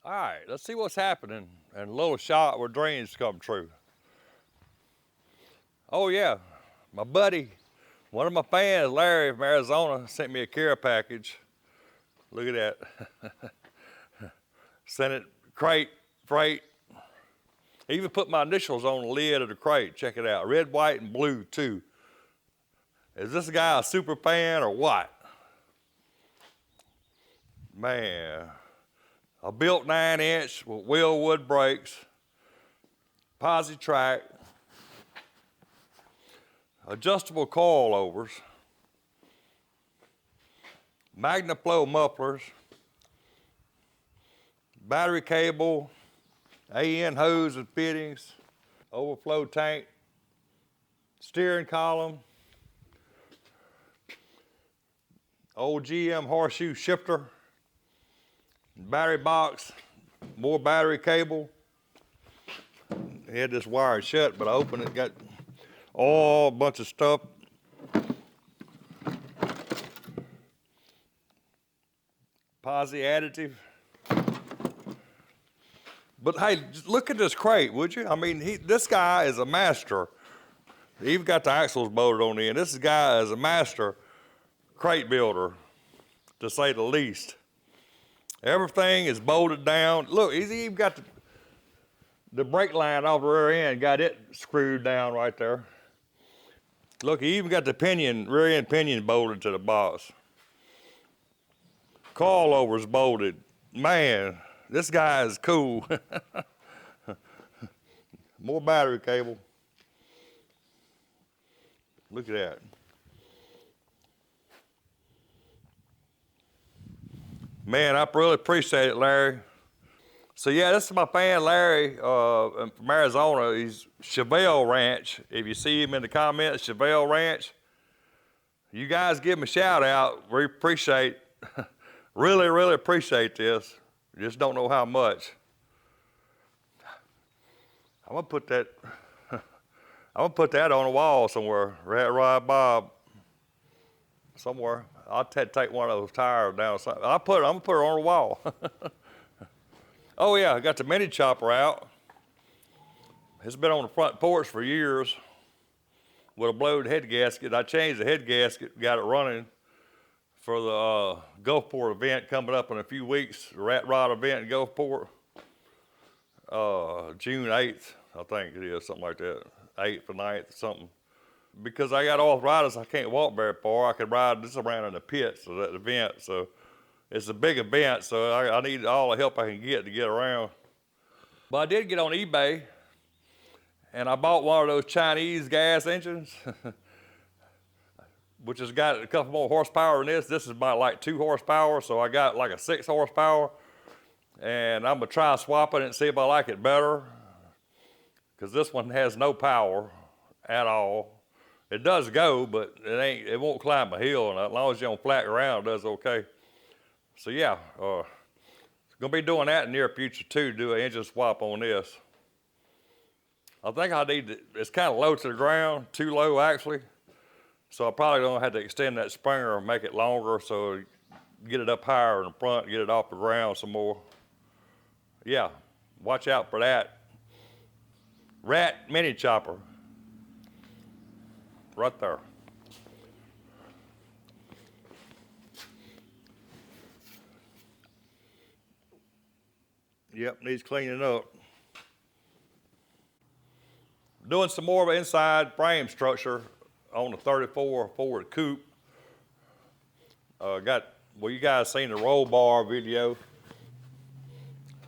All right, let's see what's happening in a little shot where dreams come true. Oh yeah, my buddy, one of my fans, Larry from Arizona, sent me a care package. Look at that. Sent it crate, freight. He even put my initials on the lid of the crate. Check it out, red, white, and blue too. Is this guy a super fan or what? Man, a built 9-inch with wheel wood brakes, posi track, adjustable coilovers, MagnaFlow mufflers, battery cable, AN hose and fittings, overflow tank, steering column, old GM horseshoe shifter, battery box, more battery cable. He had this wired shut, but I opened it, got all a bunch of stuff. Posi additive. But hey, just look at this crate, would you? I mean, this guy is a master. He even got the axles bolted on the end. This guy is a master crate builder, to say the least. Everything is bolted down. Look, he's even got the brake line off the rear end, got it screwed down right there. Look, he even got the rear end pinion bolted to the box. Coilovers bolted. Man, this guy is cool. More battery cable. Look at that. Man, I really appreciate it, Larry. So yeah, this is my fan, Larry, from Arizona. He's Chevelle Ranch. If you see him in the comments, Chevelle Ranch, you guys give him a shout out. We appreciate, really, really appreciate this. Just don't know how much. I'm gonna put that, on a wall somewhere. Rat Rod Bob, somewhere. I'll take one of those tires down. I'm gonna put it on a wall. Oh yeah, I got the mini chopper out. It's been on the front porch for years with a blowed head gasket. I changed the head gasket, got it running for the Gulfport event coming up in a few weeks, the Rat Rod event in Gulfport. June 8th, I think it is, something like that. 8th or 9th, something. Because I got arthritis, I can't walk very far. I could ride this around in the pits of that event. So it's a big event, so I need all the help I can get to get around. But I did get on eBay, and I bought one of those Chinese gas engines, which has got a couple more horsepower than this. This is about like 2 horsepower, so I got like a 6 horsepower. And I'm gonna try swapping it and see if I like it better, because this one has no power at all. It does go, but it won't climb a hill, and as long as you're on flat ground, it does okay. So yeah, gonna be doing that in the near future too, do an engine swap on this. I think I need to, it's kind of low to the ground, too low actually. So I probably don't have to extend that springer and make it longer, so get it up higher in the front, get it off the ground some more. Yeah, watch out for that. Rat mini chopper. Right there. Yep, needs cleaning up. Doing some more of an inside frame structure on the 34 Ford coupe. You guys seen the roll bar video.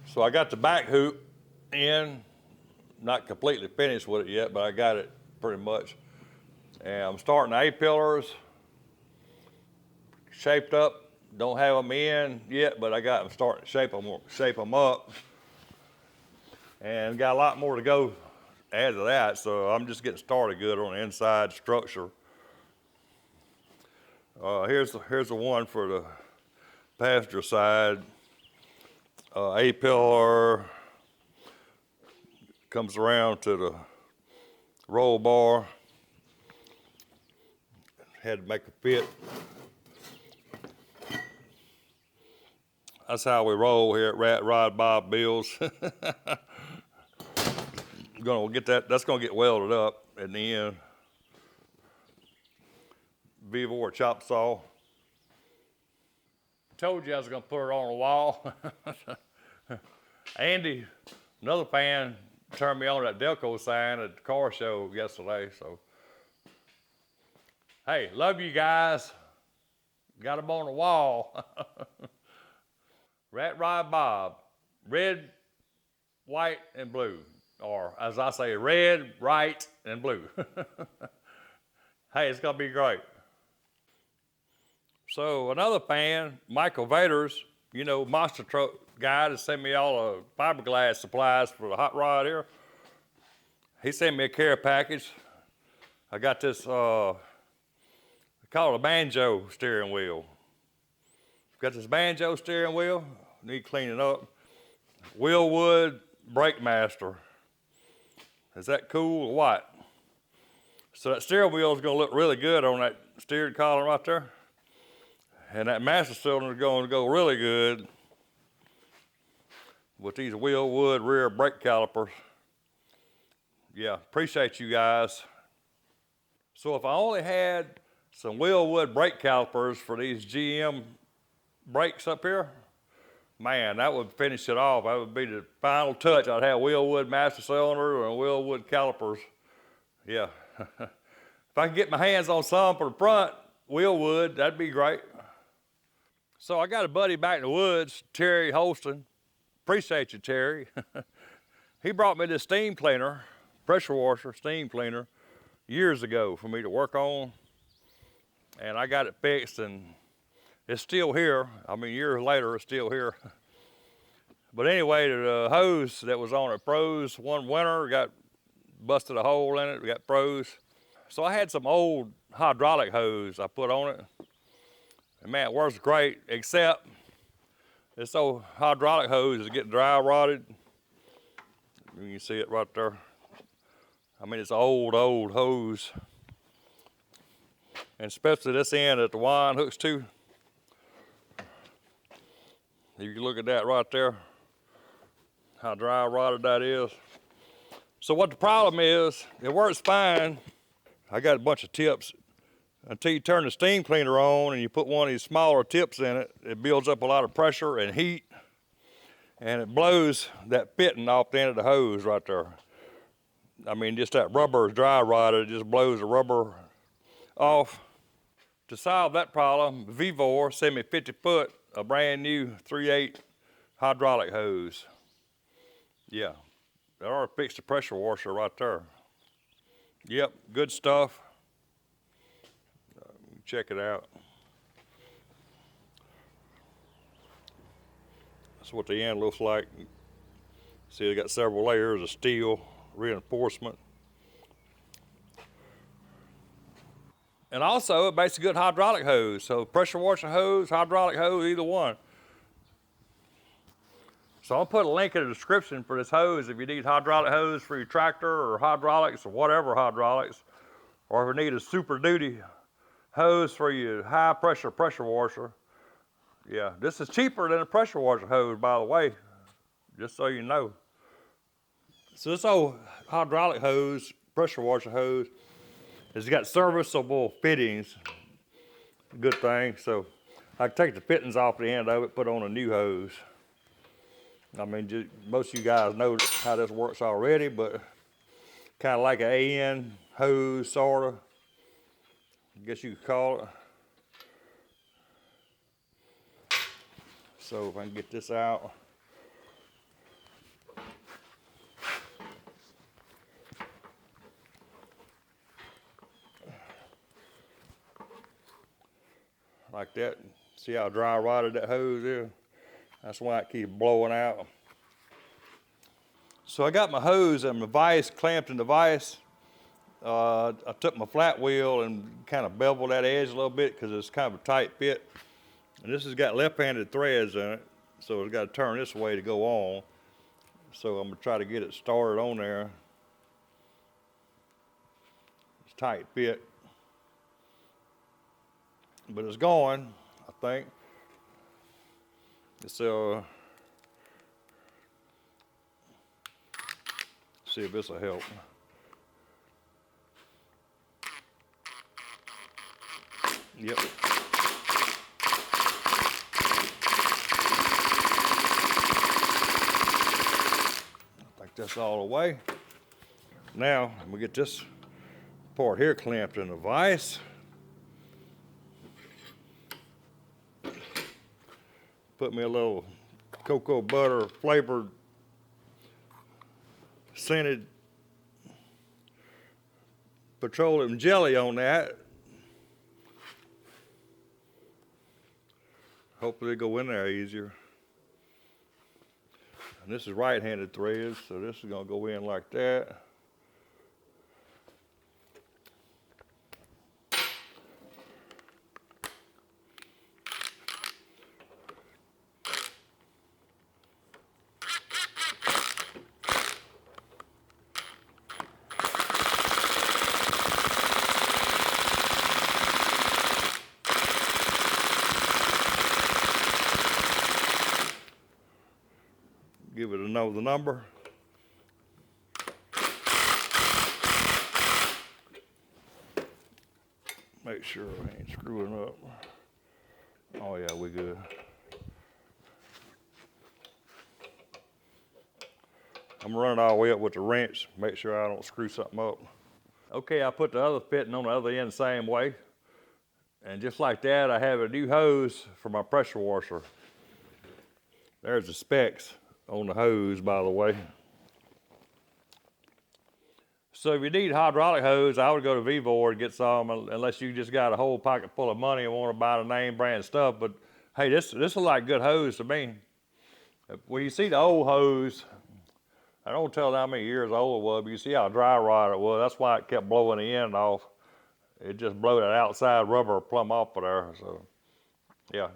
So I got the back hoop in, not completely finished with it yet, but I got it pretty much. And I'm starting the A-pillars, shaped up. Don't have them in yet, but I got them starting to shape them up. And got a lot more to go add to that, so I'm just getting started good on the inside structure. Here's the one for the passenger side. A-pillar comes around to the roll bar. Had to make a fit. That's how we roll here at Rat Rod Bob Bill's. Gonna get that. That's gonna get welded up in the end. Vivor chop saw. Told you I was gonna put it on the wall. Andy, another fan, turned me on that Delco sign at the car show yesterday. So, hey, love you guys. Got them on the wall. Rat Rod Bob, red, white, and blue. Or as I say, red, white, and blue. Hey, it's gonna be great. So another fan, Michael Vaders, you know, monster truck guy that sent me all the fiberglass supplies for the hot rod here. He sent me a care package. I got this, they call it a banjo steering wheel. Got this banjo steering wheel, need cleaning up. Wheelwood Brake Master. Is that cool or what? So that steering wheel is gonna look really good on that steering column right there. And that master cylinder is going to go really good with these Wheelwood rear brake calipers. Yeah, appreciate you guys. So if I only had some Wheelwood brake calipers for these GM brakes up here, man, that would finish it off. That would be the final touch. I'd have Wheelwood master cylinder and Wheelwood calipers. Yeah. If I could get my hands on some for the front, Wheelwood, that'd be great. So I got a buddy back in the woods, Terry Holston. Appreciate you, Terry. He brought me this steam cleaner, pressure washer, steam cleaner, years ago for me to work on. And I got it fixed and it's still here. I mean, years later, it's still here. But anyway, the hose that was on it froze one winter, got busted a hole in it, got froze. So I had some old hydraulic hose I put on it. And man, it works great, except this old hydraulic hose is getting dry rotted. You can see it right there. I mean, it's an old hose. And especially this end that the wind hooks to. You can look at that right there, how dry rotted that is. So what the problem is, it works fine. I got a bunch of tips. Until you turn the steam cleaner on and you put one of these smaller tips in it, it builds up a lot of pressure and heat, and it blows that fitting off the end of the hose right there. I mean, just that rubber is dry rotted, it just blows the rubber off. To solve that problem, Vivor sent me 50 foot, a brand new 3/8 hydraulic hose. Yeah, they already fixed the pressure washer right there. Yep, good stuff. Check it out. That's what the end looks like. See, they got several layers of steel reinforcement. And also, it makes a good hydraulic hose. So pressure washer hose, hydraulic hose, either one. So I'll put a link in the description for this hose if you need hydraulic hose for your tractor or hydraulics or whatever hydraulics, or if you need a super duty hose for your high pressure washer. Yeah, this is cheaper than a pressure washer hose, by the way, just so you know. So this old hydraulic hose, pressure washer hose, has got serviceable fittings. Good thing. So I can take the fittings off the end of it, put on a new hose. I mean, most of you guys know how this works already, but kind of like an AN hose, sort of. I guess you could call it. So if I can get this out. Like that. See how dry rotted that hose is? That's why it keeps blowing out. So I got my hose and my vise clamped in the vise. I took my flat wheel and kind of beveled that edge a little bit because it's kind of a tight fit. And this has got left-handed threads in it, so it's got to turn this way to go on. So I'm gonna try to get it started on there. It's tight fit, but it's going, I think. So, see if this will help. Yep. I think that's all the way. Now, we get this part here clamped in a vise. Put me a little cocoa butter flavored scented petroleum jelly on that. Hopefully it'll go in there easier. And this is right-handed threads, so this is gonna go in like that. Give it another number. Make sure I ain't screwing up. Oh yeah, we good. I'm running all the way up with the wrench, make sure I don't screw something up. Okay, I put the other fitting on the other end the same way. And just like that, I have a new hose for my pressure washer. There's the specs on the hose, by the way. So if you need hydraulic hose, I would go to Vevor and get some, unless you just got a whole pocket full of money and want to buy the name brand stuff. But hey, this is like good hose to me. When you see the old hose, I don't tell how many years old it was, but you see how dry rot it was. That's why it kept blowing the end off. It just blew that outside rubber plumb off of there. So yeah.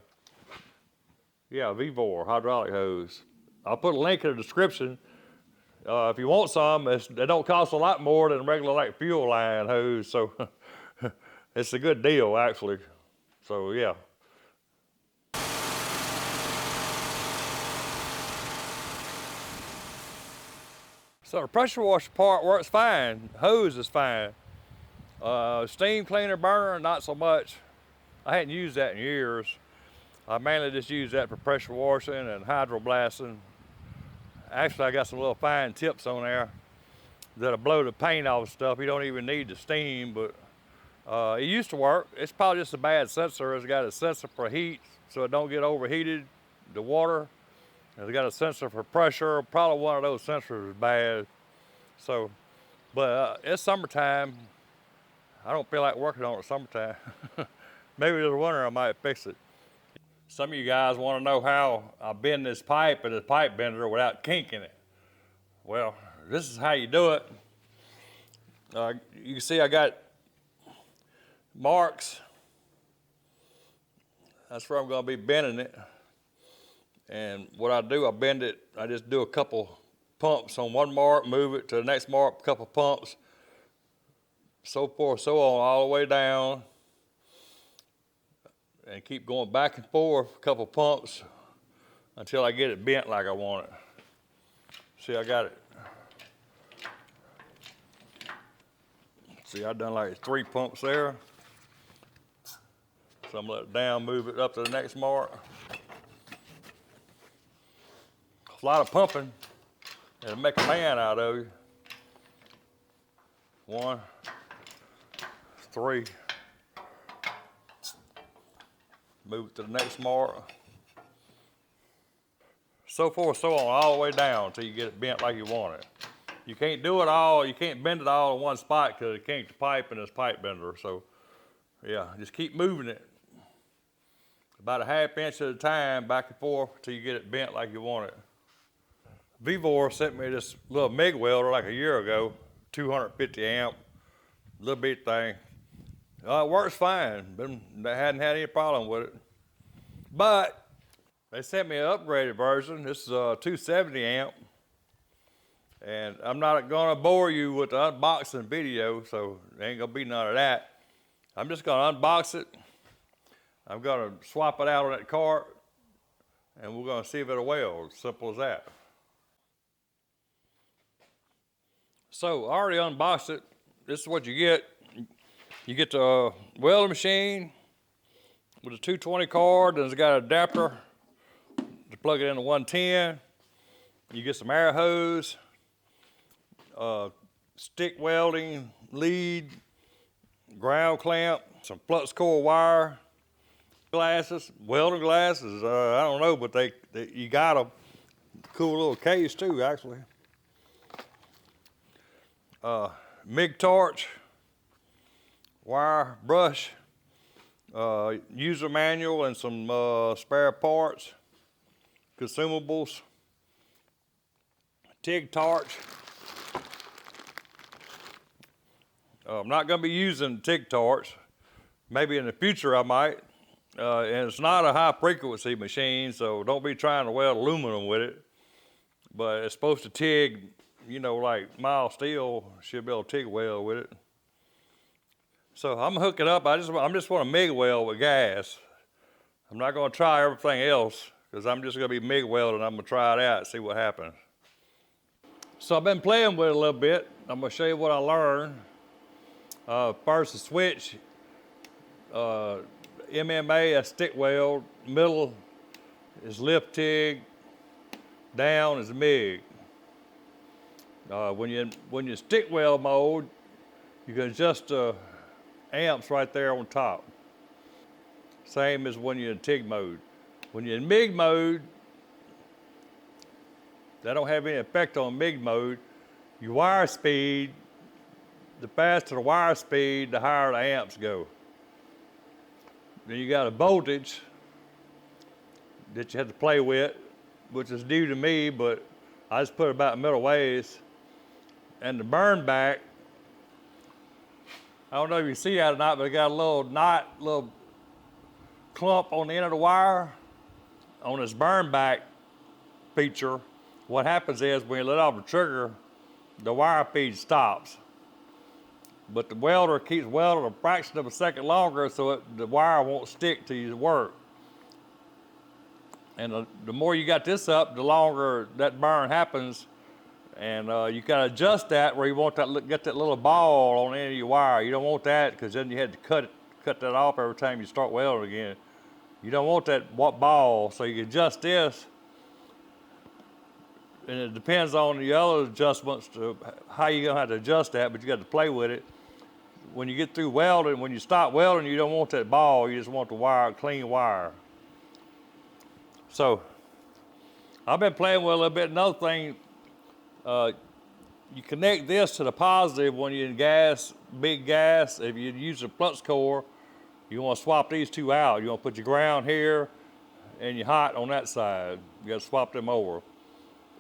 Yeah, Vevor hydraulic hose. I'll put a link in the description. If you want some, they don't cost a lot more than regular like fuel line hose, so it's a good deal actually. So yeah. So the pressure washer part works fine. Hose is fine. Steam cleaner burner, not so much. I hadn't used that in years. I mainly just use that for pressure washing and hydro blasting. Actually, I got some little fine tips on there that'll blow the paint off stuff. You don't even need the steam, but it used to work. It's probably just a bad sensor. It's got a sensor for heat, so it don't get overheated, the water. It's got a sensor for pressure. Probably one of those sensors is bad. So, but it's summertime. I don't feel like working on it summertime. Maybe this winter I might fix it. Some of you guys want to know how I bend this pipe in a pipe bender without kinking it. Well, this is how you do it. You can see I got marks. That's where I'm going to be bending it. And what I do, I bend it, I just do a couple pumps on one mark, move it to the next mark, a couple pumps, so forth, so on, all the way down. And keep going back and forth, a couple pumps, until I get it bent like I want it. See, I got it. See, I've done like 3 pumps there. So I'm gonna let it down, move it up to the next mark. A lot of pumping, it'll make a man out of you. 1, 3. Move it to the next mark. So forth, so on, all the way down until you get it bent like you want it. You can't do it all, you can't bend it all in one spot because it kinked the pipe in this pipe bender. So yeah, just keep moving it. About a ½ inch at a time, back and forth, until you get it bent like you want it. Vevor sent me this little MIG welder like a year ago, 250 amp, little bitty thing. It works fine, but they hadn't had any problem with it. But they sent me an upgraded version. This is a 270 amp. And I'm not gonna bore you with the unboxing video, so there ain't gonna be none of that. I'm just gonna unbox it. I'm gonna swap it out on that cart and we're gonna see if it'll weld. Simple as that. So I already unboxed it. This is what you get. You get the welding machine with a 220 cord, and it's got an adapter to plug it into 110. You get some air hose, stick welding lead, ground clamp, some flux core wire, glasses, welding glasses. I don't know, but you got them. Cool little case too, actually. MIG torch, wire brush, user manual, and some spare parts, consumables, TIG torch. I'm not going to be using TIG torch. Maybe in the future I might. And it's not a high frequency machine, so don't be trying to weld aluminum with it. But it's supposed to TIG, you know, like mild steel should be able to TIG weld with it. So I'm gonna hook it up. I just want to MIG weld with gas. I'm not gonna try everything else because I'm just gonna be MIG welding. I'm gonna try it out and see what happens. So I've been playing with it a little bit. I'm gonna show you what I learned. First, the switch, MMA, a stick weld. Middle is lift TIG. Down is MIG. When you stick weld mode, you can adjust the amps right there on top. Same as when you're in TIG mode. When you're in MIG mode, that don't have any effect on MIG mode. Your wire speed, the faster the wire speed, the higher the amps go. Then you got a voltage that you have to play with, which is new to me, but I just put it about middle ways. And the burn back, I don't know if you see that or not, but it got a little clump on the end of the wire. On this burn back feature, what happens is when you let off the trigger, the wire feed stops. But the welder keeps welding a fraction of a second longer so the wire won't stick to your work. And the more you got this up, the longer that burn happens. And you gotta adjust that where you want get that little ball on the end of your wire. You don't want that because then you had to cut that off every time you start welding again. You don't want that ball, so you adjust this. And it depends on the other adjustments to how you're gonna have to adjust that, but you got to play with it. When you get through welding, when you stop welding, you don't want that ball, you just want the wire, clean wire. So, I've been playing with it a little bit. Another thing, you connect this to the positive when you're in gas, big gas. If you use a flux core, you want to swap these two out. You want to put your ground here and your hot on that side. You got to swap them over.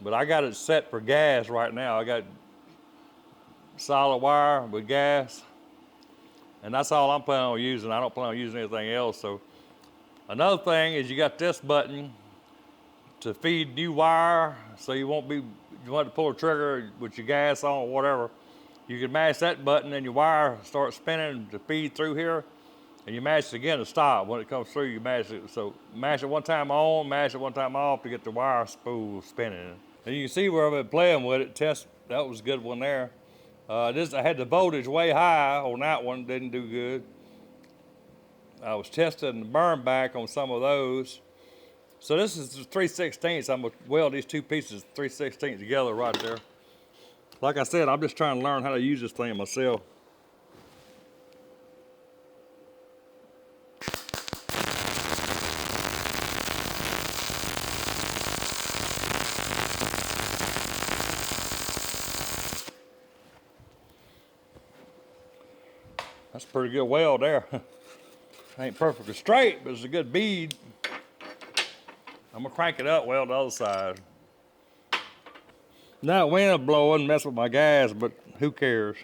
But I got it set for gas right now. I got solid wire with gas, and that's all I'm planning on using. I don't plan on using anything else. So another thing is you got this button to feed new wire, so you want to pull a trigger with your gas on or whatever. You can mash that button and your wire starts spinning to feed through here, and you mash it again to stop. When it comes through, you mash it. So mash it one time on, mash it one time off to get the wire spool spinning. And you can see where I've been playing with it. That was a good one there. I had the voltage way high on that one, didn't do good. I was testing the burn back on some of those. So this is 3/16. I'm gonna weld these two pieces 3/16 together right there. Like I said, I'm just trying to learn how to use this thing myself. That's a pretty good weld there. Ain't perfectly straight, but it's a good bead. I'm gonna crank it up, weld the other side. Now wind blowing, mess with my gas, but who cares?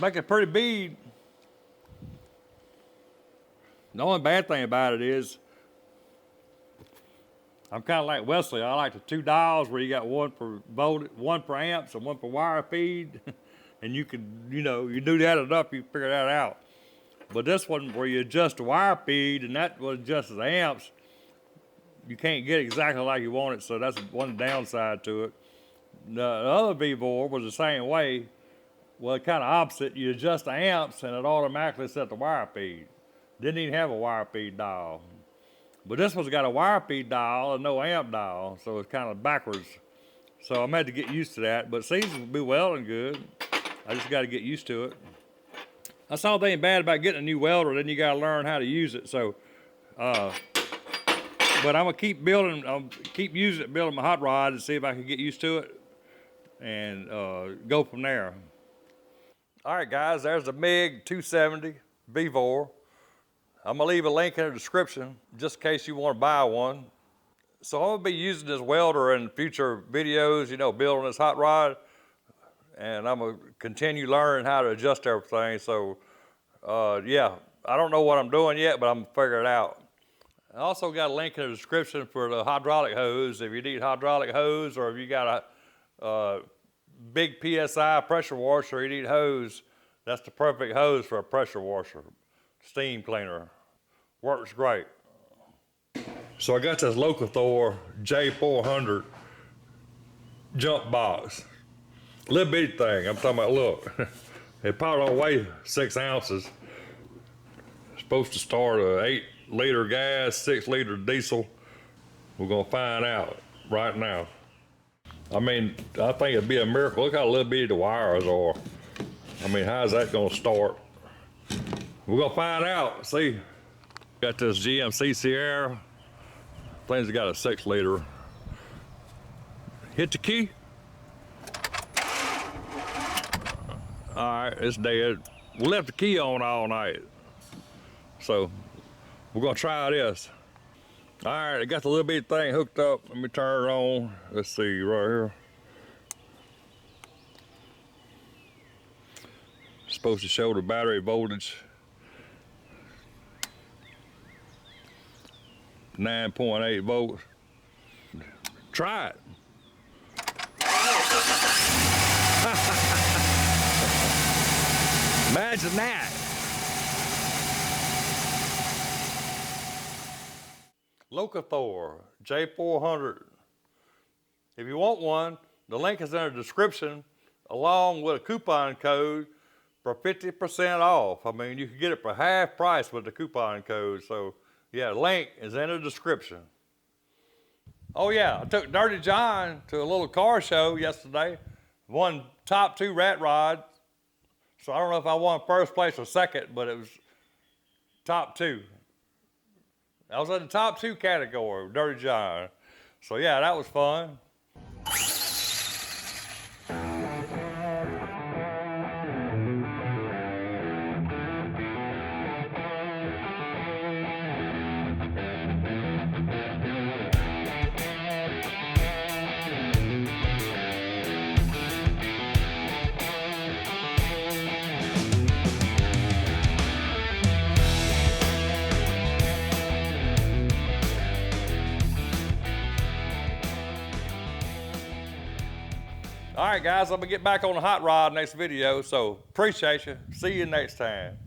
Make a pretty bead. The only bad thing about it is I'm kind of like Wesley. I like the two dials where you got one for amps and one for wire feed. and you can, you do that enough, you figure that out. But this one, where you adjust the wire feed, and that will adjust the amps, you can't get exactly like you want it, so that's one downside to it. The other V-bore was the same way. Well, kind of opposite. You adjust the amps, and it automatically set the wire feed. Didn't even have a wire feed dial. But this one's got a wire feed dial and no amp dial, so it's kind of backwards. So I'm had to get used to that, but seems to be welding good. I just got to get used to it. That's the only thing bad about getting a new welder, then you got to learn how to use it. So, but I'm gonna keep building, keep using it, building my hot rod and see if I can get used to it and go from there. All right, guys, there's the MiG 270 V-bore. I'm gonna leave a link in the description just in case you want to buy one. So I'm gonna be using this welder in future videos, building this hot rod, and I'm gonna continue learning how to adjust everything. So yeah, I don't know what I'm doing yet, but I'm gonna figure it out. I also got a link in the description for the hydraulic hose. If you need hydraulic hose, or if you got a big PSI pressure washer, you need hose, that's the perfect hose for a pressure washer. Steam cleaner, works great. So I got this Thor J400 jump box. Little bitty thing, I'm talking about, look. It probably don't weigh 6 ounces. It's supposed to start a 8-liter gas, 6-liter diesel. We're gonna find out right now. I mean, I think it'd be a miracle. Look how little bitty the wires are. I mean, how's that gonna start? We're gonna find out, see. Got this GMC Sierra. Thing's got a 6-liter. Hit the key. All right, it's dead. We left the key on all night. So we're gonna try this. All right, I got the little bitty thing hooked up. Let me turn it on. Let's see, right here. It's supposed to show the battery voltage. 9.8 volts. Try it. Imagine that. Thor J400. If you want one, the link is in the description along with a coupon code for 50% off. I mean, you can get it for half price with the coupon code. So yeah, the link is in the description. Oh yeah, I took Dirty John to a little car show yesterday. Won top 2 rat rod. So I don't know if I won first place or second, but it was top 2. I was in the top 2 category, Dirty John. So yeah, that was fun. All right, guys, I'm gonna get back on the hot rod next video, so appreciate you. See you next time.